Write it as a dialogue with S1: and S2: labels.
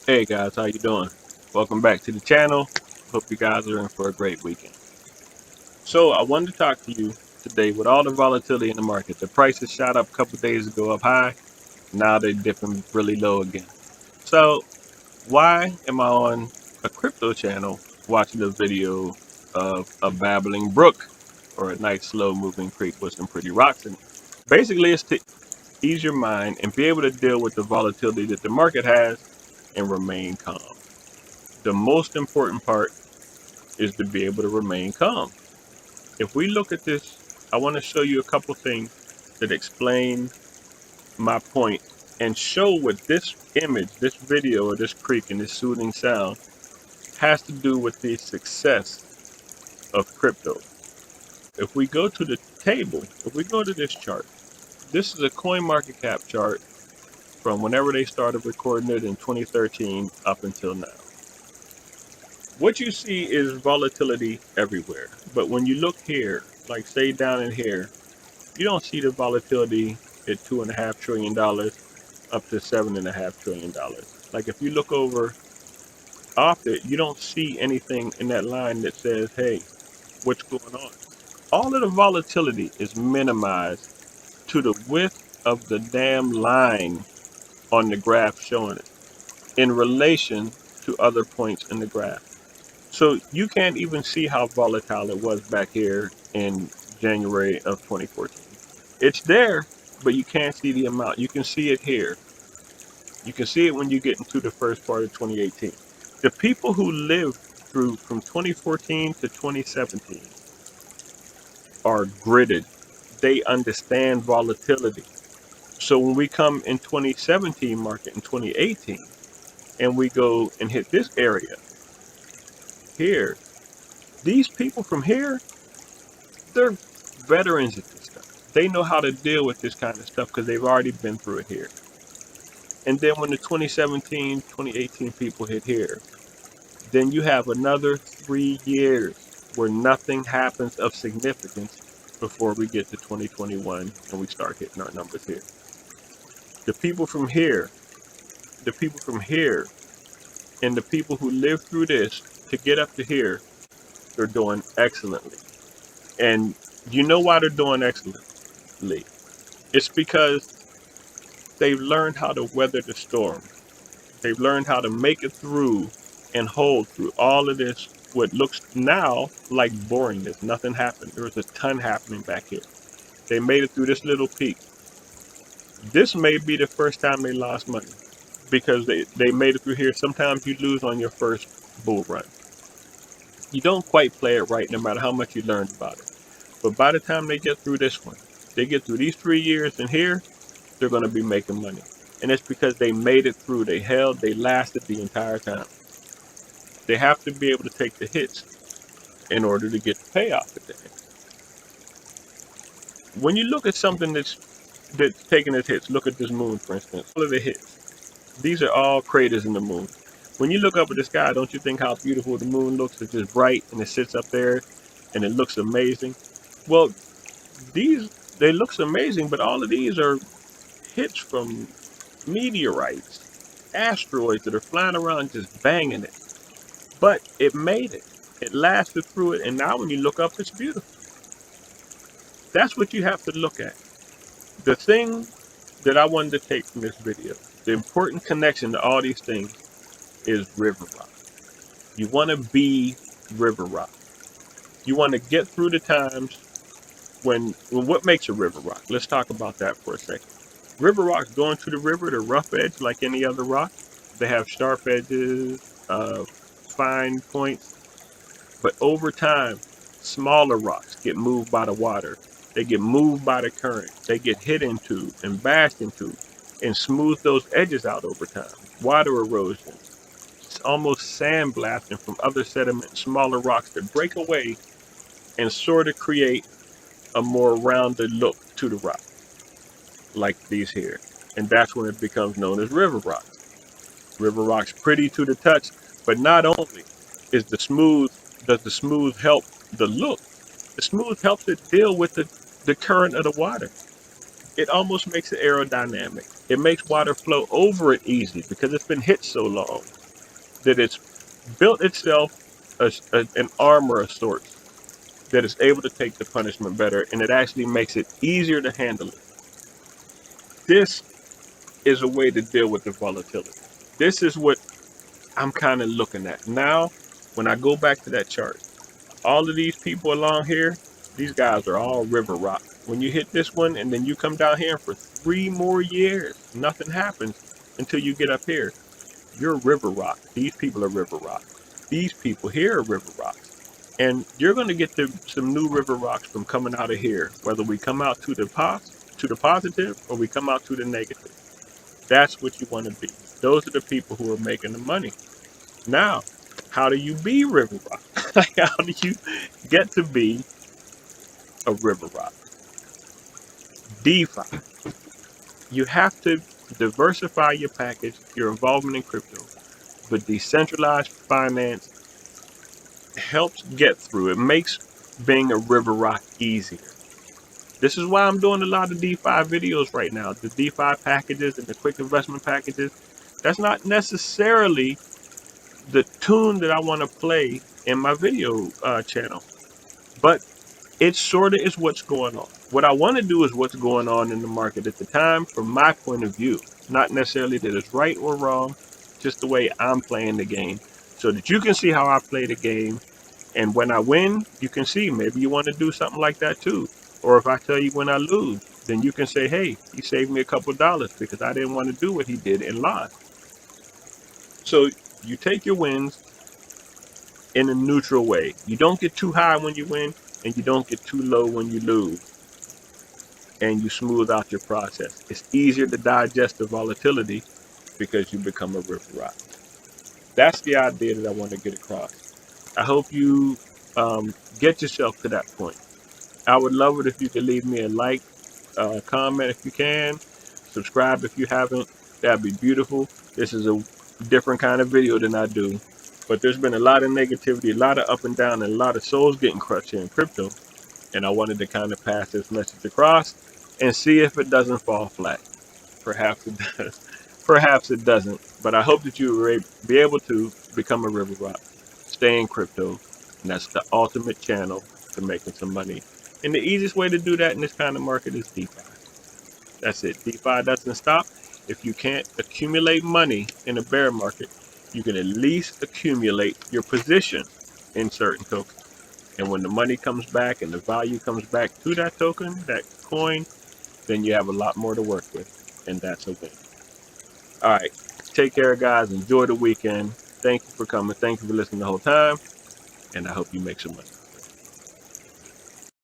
S1: Hey guys, how you doing? Welcome back to the channel. Hope you guys are in for a great weekend. So I wanted to talk to you today with all the volatility in the market. The prices shot up a couple days ago up high. Now they're dipping really low again. So why am I on a crypto channel watching a video of a babbling brook or a nice slow moving creek with some pretty rocks in it? Basically, it's to ease your mind and be able to deal with the volatility that the market has and remain calm. The most important part is to be able to remain calm. If we look at this, I want to show you a couple things that explain my point and show what this image, this video, or this creek and this soothing sound has to do with the success of crypto. If we go to the table, if we go to this chart, this is a coin market cap chart from whenever they started recording it in 2013 up until now. What you see is volatility everywhere. But when you look here, like say down in here, you don't see the volatility at $2.5 trillion up to $7.5 trillion. Like if you look over off it, you don't see anything in that line that says, hey, what's going on? All of the volatility is minimized to the width of the damn line on the graph showing it in relation to other points in the graph. So you can't even see how volatile it was back here in January of 2014. It's there, but you can't see the amount. You can see it here. You can see it when you get into the first part of 2018. The people who lived through from 2014 to 2017 are gridded. They understand volatility. So when we come in 2017 market in 2018 and we go and hit this area here, these people from here, they're veterans at this stuff. They know how to deal with this kind of stuff because they've already been through it here. And then when the 2017, 2018 people hit here, then you have another 3 years where nothing happens of significance before we get to 2021 and we start hitting our numbers here. The people from here, and the people who live through this to get up to here, they're doing excellently. And you know why they're doing excellently? It's because they've learned how to weather the storm. They've learned how to make it through and hold through all of this, what looks now like boringness. Nothing happened. There was a ton happening back here. They made it through this little peak. This may be the first time they lost money because they made it through here. Sometimes you lose on your first bull run. You don't quite play it right no matter how much you learned about it. But by the time they get through this one, they get through these 3 years and here, they're going to be making money. And it's because they made it through. They held, they lasted the entire time. They have to be able to take the hits in order to get the payoff at the end. When you look at something that's taking its hits, look at this moon, for instance. All of the hits. These are all craters in the moon. When you look up at the sky, don't you think how beautiful the moon looks? It's just bright and it sits up there and it looks amazing. Well, they look amazing, but all of these are hits from meteorites, asteroids that are flying around just banging it. But it made it. It lasted through it, and now when you look up, it's beautiful. That's what you have to look at. The thing that I wanted to take from this video, the important connection to all these things is river rock. You want to be river rock. You want to get through the times when what makes a river rock? Let's talk about that for a second. River rocks going to the river, they're rough edge like any other rock. They have sharp edges, fine points. But over time, smaller rocks get moved by the water. They get moved by the current. They get hit into and bashed into and smooth those edges out over time. Water erosion. It's almost sandblasting from other sediment, smaller rocks that break away and sort of create a more rounded look to the rock, like these here. And that's when it becomes known as river rock. River rock's pretty to the touch, but not only is does the smooth help the look, the smooth helps it deal with the current of the water. It almost makes it aerodynamic. It makes water flow over it easy because it's been hit so long that it's built itself an armor of sorts that is able to take the punishment better, and it actually makes it easier to handle it. This is a way to deal with the volatility. This is what I'm kind of looking at. Now, when I go back to that chart, all of these people along here, these guys are all river rock. When you hit this one and then you come down here for 3 more years, nothing happens until you get up here. You're river rock. These people are river rock. These people here are river rocks. And you're going to get some new river rocks from coming out of here, whether we come out to the positive or we come out to the negative. That's what you want to be. Those are the people who are making the money. Now, how do you be river rock? How do you get to be a river rock? DeFi. You have to diversify your package, your involvement in crypto, but decentralized finance helps get through. It makes being a river rock easier. This is why I'm doing a lot of DeFi videos right now. The DeFi packages and the quick investment packages, that's not necessarily the tune that I want to play in my video channel, but it sort of is what's going on. What I want to do is what's going on in the market at the time from my point of view, not necessarily that it's right or wrong, just the way I'm playing the game, so that you can see how I play the game. And when I win, you can see maybe you want to do something like that too. Or if I tell you when I lose, then you can say, hey, he saved me a couple dollars because I didn't want to do what he did and lost. So you take your wins in a neutral way. You don't get too high when you win, and you don't get too low when you lose. And you smooth out your process. It's easier to digest the volatility because you become a river rock. That's the idea that I want to get across. I hope you get yourself to that point. I would love it if you could leave me a like, comment if you can, subscribe if you haven't. That'd be beautiful. This is a different kind of video than I do, but there's been a lot of negativity, a lot of up and down, and a lot of souls getting crushed here in crypto, and I wanted to kind of pass this message across and see if it doesn't fall flat. Perhaps it does, perhaps it doesn't, but I hope that you will be able to become a river rock, stay in crypto, and that's the ultimate channel to making some money. And the easiest way to do that in this kind of market is DeFi. That's it. DeFi doesn't stop. If you can't accumulate money in a bear market, you can at least accumulate your position in certain tokens. And when the money comes back and the value comes back to that token, that coin, then you have a lot more to work with. And that's a win. All right. Take care, guys. Enjoy the weekend. Thank you for coming. Thank you for listening the whole time. And I hope you make some money.